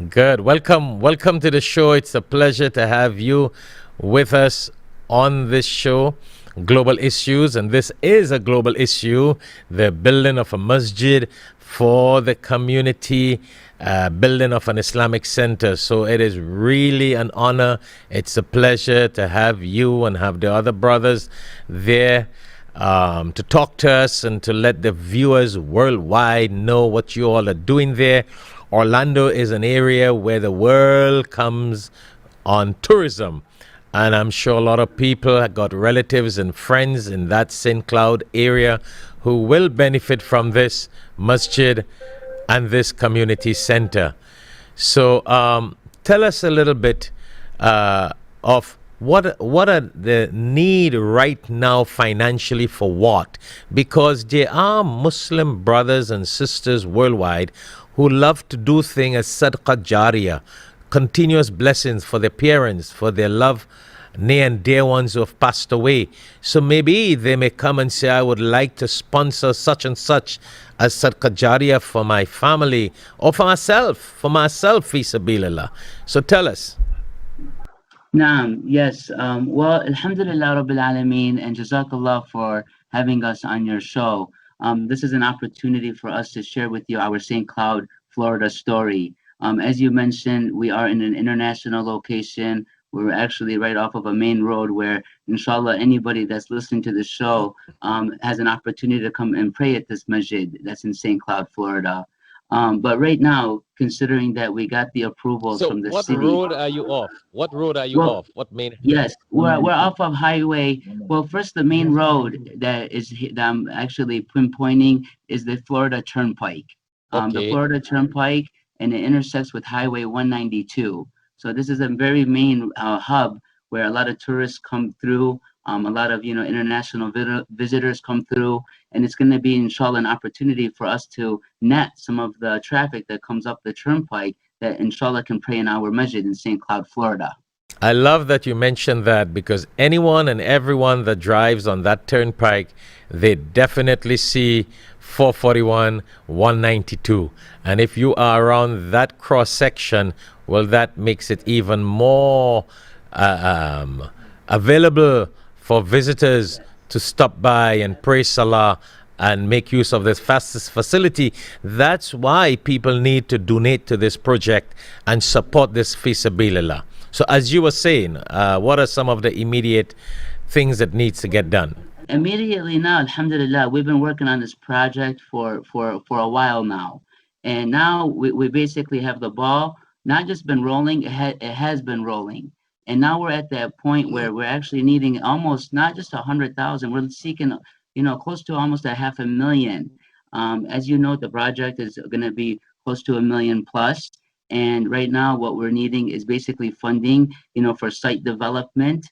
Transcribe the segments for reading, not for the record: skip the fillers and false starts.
Good. Welcome to the show. It's a pleasure to have you with us on this show, Global Issues. And this is a global issue, the building of a masjid for the community, building of an Islamic center. So it is really an honor. It's a pleasure to have you and have the other brothers there to talk to us and to let the viewers worldwide know what you all are doing there. Orlando is an area where the world comes on tourism. And I'm sure a lot of people have got relatives and friends in that St. Cloud area who will benefit from this masjid and this community center. So tell us a little bit of what are the need right now financially for what? Because there are Muslim brothers and sisters worldwide who love to do things as sadaqah jariyah, continuous blessings for their parents, for their love near and dear ones who have passed away. So maybe they may come and say, I would like to sponsor such and such as sadaqah jariyah for my family or for myself, fi sabilillah. So tell us. Naam, yes. Well, Alhamdulillah Rabbil Alameen, and Jazakallah for having us on your show. This is an opportunity for us to share with you our St. Cloud, Florida story. As you mentioned, we are in an international location. We're actually right off of a main road where, inshallah, anybody that's listening to the show has an opportunity to come and pray at this masjid that's in St. Cloud, Florida. But right now, considering that we got the approvals So from the what city, road are you off? What road are you well, off? What main? yes, we're off of highway. Well, first, the main road that I'm actually pinpointing is the Florida Turnpike. The Okay. Florida Turnpike, and it intersects with Highway 192. So this is a very main hub where a lot of tourists come through. A lot of international visitors come through, and it's going to be inshallah an opportunity for us to net some of the traffic that comes up the turnpike that inshallah can pray in our masjid in St. Cloud, Florida. I love that you mentioned that because anyone and everyone that drives on that turnpike, they definitely see 441, 192. And if you are around that cross section, well, that makes it even more available for visitors to stop by and pray Salah and make use of this fastest facility. That's why people need to donate to this project and support this fi sabilillah. So as you were saying, what are some of the immediate things that needs to get done? Immediately now, alhamdulillah, we've been working on this project for a while now. And now we basically have the ball not just been rolling, it has been rolling. And now we're at that point where we're actually needing almost not just 100,000, we're seeking, close to almost a 500,000. As you know, the project is going to be close to 1 million plus. And right now, what we're needing is basically funding, for site development.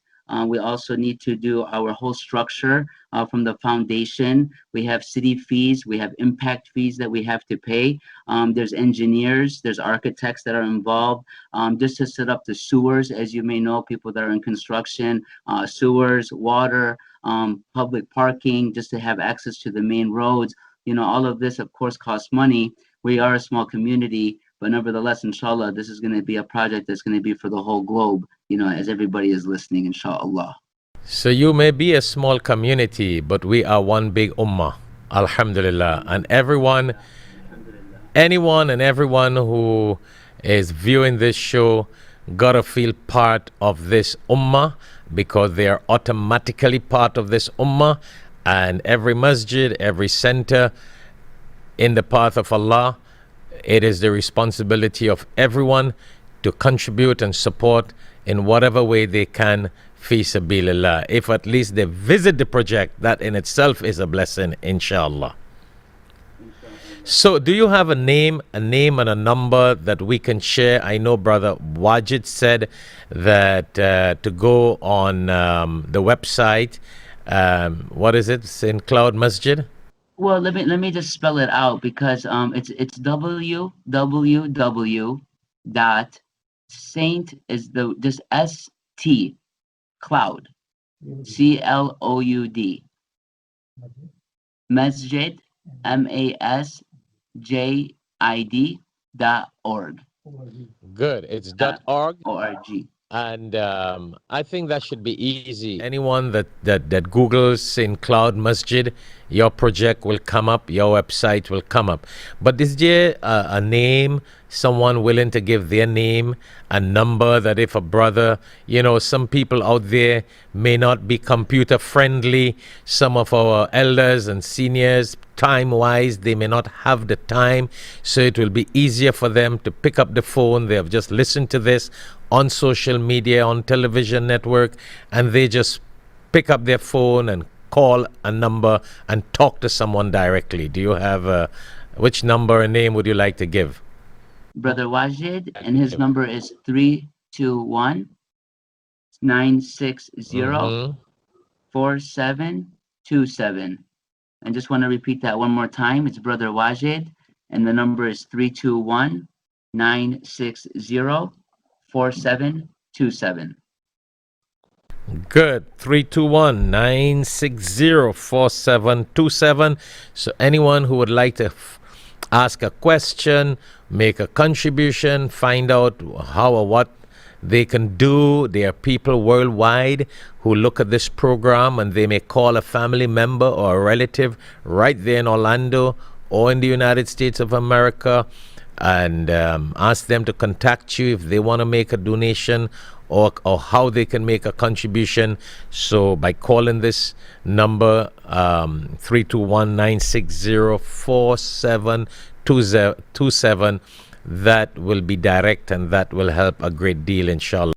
We also need to do our whole structure from the foundation. We have city fees, we have impact fees that we have to pay. There's engineers, there's architects that are involved just to set up the sewers. As you may know, people that are in construction, sewers, water, public parking, just to have access to the main roads. All of this, of course, costs money. We are a small community, but nevertheless, inshallah, this is going to be a project that's going to be for the whole globe, as everybody is listening, inshallah. So you may be a small community, but we are one big ummah. Alhamdulillah. And anyone and everyone who is viewing this show gotta feel part of this ummah because they are automatically part of this ummah. And every masjid, every center in the path of Allah, it is the responsibility of everyone to contribute and support in whatever way they can fi sabilillah. If at least they visit the project, that in itself is a blessing, inshallah. So do you have a name and a number that we can share? I know Brother Wajid said that to go on the website, what is it, St. Cloud Masjid? Well, let me just spell it out because it's www dot saint is the just st cloud cloud masjid masjid.org. Good. It's dot .org. org. And I think that should be easy. Anyone that Googles in Cloud Masjid, your project will come up, your website will come up. But is there a name, someone willing to give their name, a number that if a brother, some people out there may not be computer friendly, some of our elders and seniors, time wise, they may not have the time, so it will be easier for them to pick up the phone. They have just listened to this on social media, on television network, and they just pick up their phone and call a number and talk to someone directly. Do you have which number and name would you like to give? Brother Wajid, and his number is 321 960 4727. I just want to repeat that one more time. It's Brother Wajid, and the number is 321 960 4727. Good. 321-960-4727. So anyone who would like to ask a question, make a contribution, find out how or what they can do. There are people worldwide who look at this program and they may call a family member or a relative right there in Orlando or in the United States of America and ask them to contact you if they want to make a donation or how they can make a contribution. So by calling this number 321-960-4727, that will be direct and that will help a great deal, inshallah.